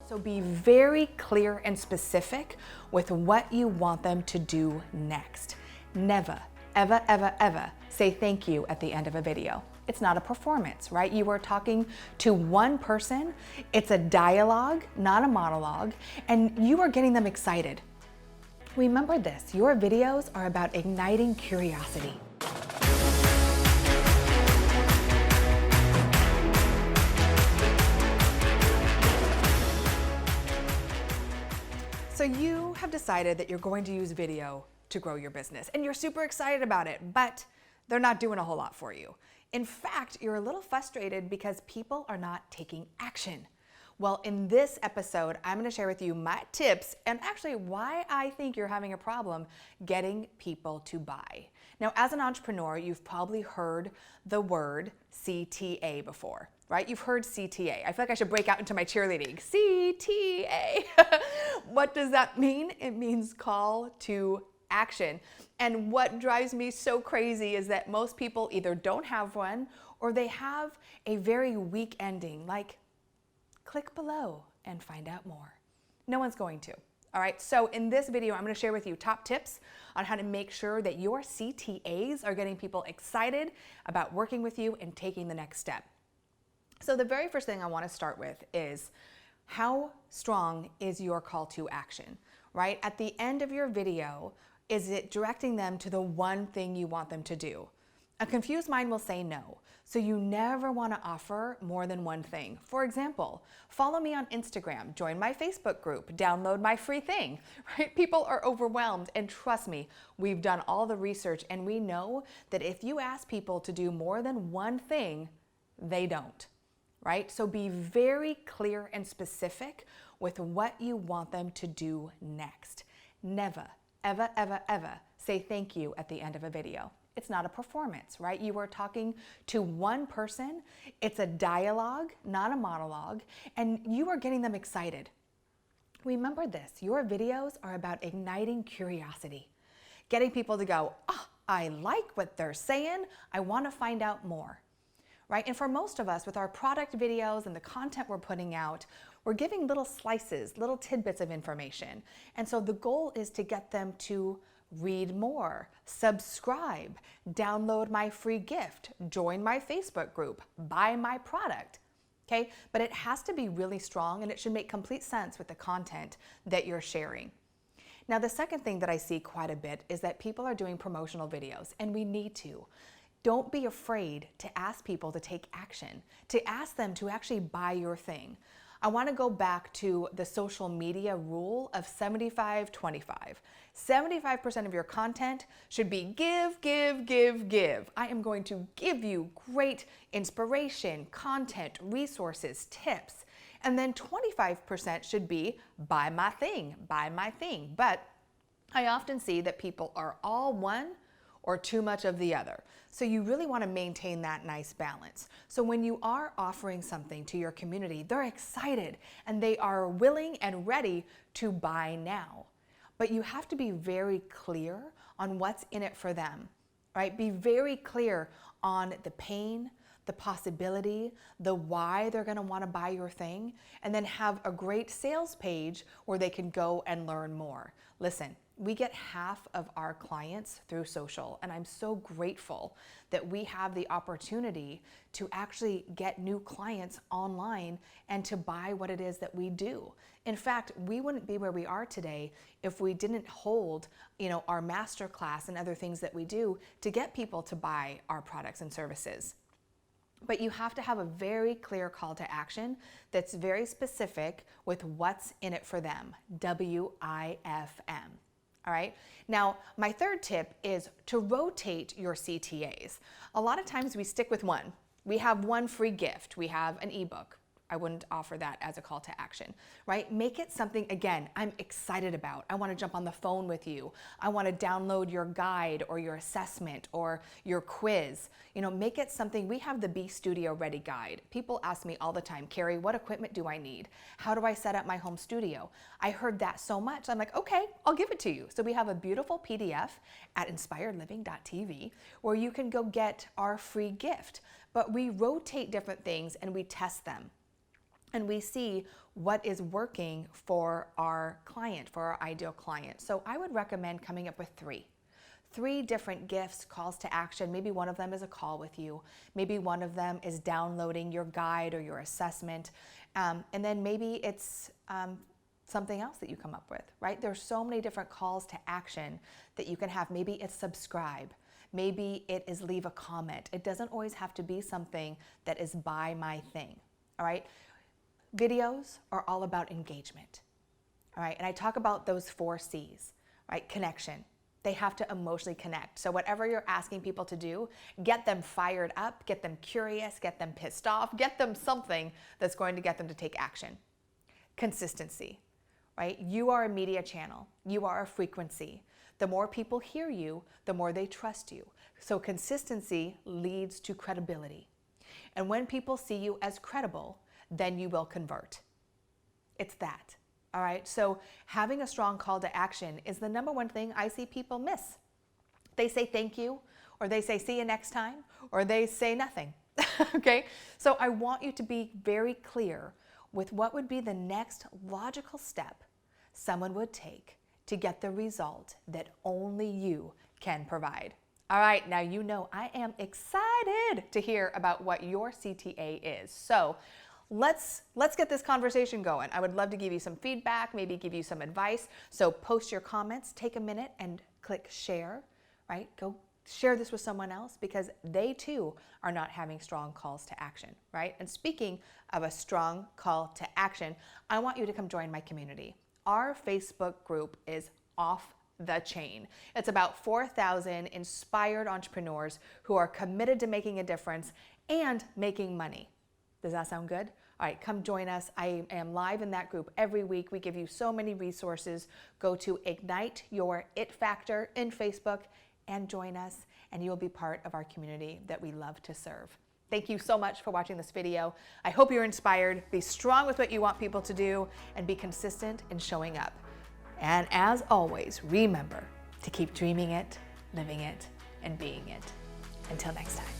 So be very clear and specific with what you want them to do next. Never, ever, ever, ever say thank you at the end of a video. It's not a performance, right? You are talking to one person. It's a dialogue, not a monologue, and you are getting them excited. Remember this, your videos are about igniting curiosity. So you have decided that you're going to use video to grow your business, and you're super excited about it, but they're not doing a whole lot for you. In fact, you're a little frustrated because people are not taking action. Well, in this episode, I'm going to share with you my tips and actually why I think you're having a problem getting people to buy. Now, as an entrepreneur, you've probably heard the word CTA before, right? You've heard CTA. I feel like I should break out into my cheerleading. CTA. What does that mean? It means call to action. And what drives me so crazy is that most people either don't have one or they have a very weak ending, like click below and find out more. No one's going to. All right, so in this video, I'm going to share with you top tips on how to make sure that your CTAs are getting people excited about working with you and taking the next step. So the very first thing I want to start with is how strong is your call to action, right? At the end of your video, is it directing them to the one thing you want them to do? A confused mind will say no. So you never want to offer more than one thing. For example, follow me on Instagram, join my Facebook group, download my free thing, right? People are overwhelmed, and trust me, we've done all the research and we know that if you ask people to do more than one thing, they don't, right? So be very clear and specific with what you want them to do next. Never, ever, ever, ever say thank you at the end of a video. It's not a performance, right? You are talking to one person. It's a dialogue, not a monologue, and you are getting them excited. Remember this, your videos are about igniting curiosity, getting people to go, I like what they're saying. I want to find out more, right? And for most of us, with our product videos and the content we're putting out, we're giving little slices, little tidbits of information. And so the goal is to get them to read more, subscribe, download my free gift, join my Facebook group, buy my product, okay? But it has to be really strong and it should make complete sense with the content that you're sharing. Now, the second thing that I see quite a bit is that people are doing promotional videos, and we need to. Don't be afraid to ask people to take action, to ask them to actually buy your thing. I want to go back to the social media rule of 75-25. 75% of your content should be give, give, give, give. I am going to give you great inspiration, content, resources, tips. And then 25% should be buy my thing, buy my thing. But I often see that people are all one or too much of the other. So you really want to maintain that nice balance. So when you are offering something to your community, they're excited and they are willing and ready to buy now. But you have to be very clear on what's in it for them, right? Be very clear on the pain, the possibility, the why they're going to want to buy your thing, and then have a great sales page where they can go and learn more. Listen, we get half of our clients through social, and I'm so grateful that we have the opportunity to actually get new clients online and to buy what it is that we do. In fact, we wouldn't be where we are today if we didn't hold, our masterclass and other things that we do to get people to buy our products and services. But you have to have a very clear call to action that's very specific with what's in it for them, WIFM. All right. Now, my third tip is to rotate your CTAs. A lot of times we stick with one. We have one free gift. We have an ebook. I wouldn't offer that as a call to action, right? Make it something, again, I'm excited about. I want to jump on the phone with you. I want to download your guide or your assessment or your quiz. Make it something. We have the Be Studio Ready guide. People ask me all the time, Keri, what equipment do I need? How do I set up my home studio? I heard that so much. I'm like, okay, I'll give it to you. So we have a beautiful PDF at inspiredliving.tv where you can go get our free gift. But we rotate different things and we test them. and we see what is working for our client, for our ideal client. So I would recommend coming up with three different gifts, calls to action. Maybe one of them is a call with you. Maybe one of them is downloading your guide or your assessment. And then maybe it's something else that you come up with, right? There's so many different calls to action that you can have. Maybe it's subscribe. Maybe it is leave a comment. It doesn't always have to be something that is buy my thing, all right? Videos are all about engagement, all right? And I talk about those 4 C's, right? Connection. They have to emotionally connect. So whatever you're asking people to do, get them fired up, get them curious, get them pissed off, get them something that's going to get them to take action. Consistency, right? You are a media channel. You are a frequency. The more people hear you, the more they trust you. So consistency leads to credibility. And when people see you as credible, then you will convert. It's that. All right, so having a strong call to action is the number one thing I see people miss. They say thank you, or they say see you next time, or they say nothing, okay? So I want you to be very clear with what would be the next logical step someone would take to get the result that only you can provide. All right, now you know I am excited to hear about what your CTA is. So let's get this conversation going. I would love to give you some feedback, maybe give you some advice. So post your comments, take a minute and click share, right? Go share this with someone else because they too are not having strong calls to action, right? And speaking of a strong call to action, I want you to come join my community. Our Facebook group is off the chain. It's about 4,000 inspired entrepreneurs who are committed to making a difference and making money. Does that sound good? All right, come join us. I am live in that group every week. We give you so many resources. Go to Ignite Your It Factor in Facebook and join us, and you'll be part of our community that we love to serve. Thank you so much for watching this video. I hope you're inspired. Be strong with what you want people to do and be consistent in showing up. And as always, remember to keep dreaming it, living it, and being it. Until next time.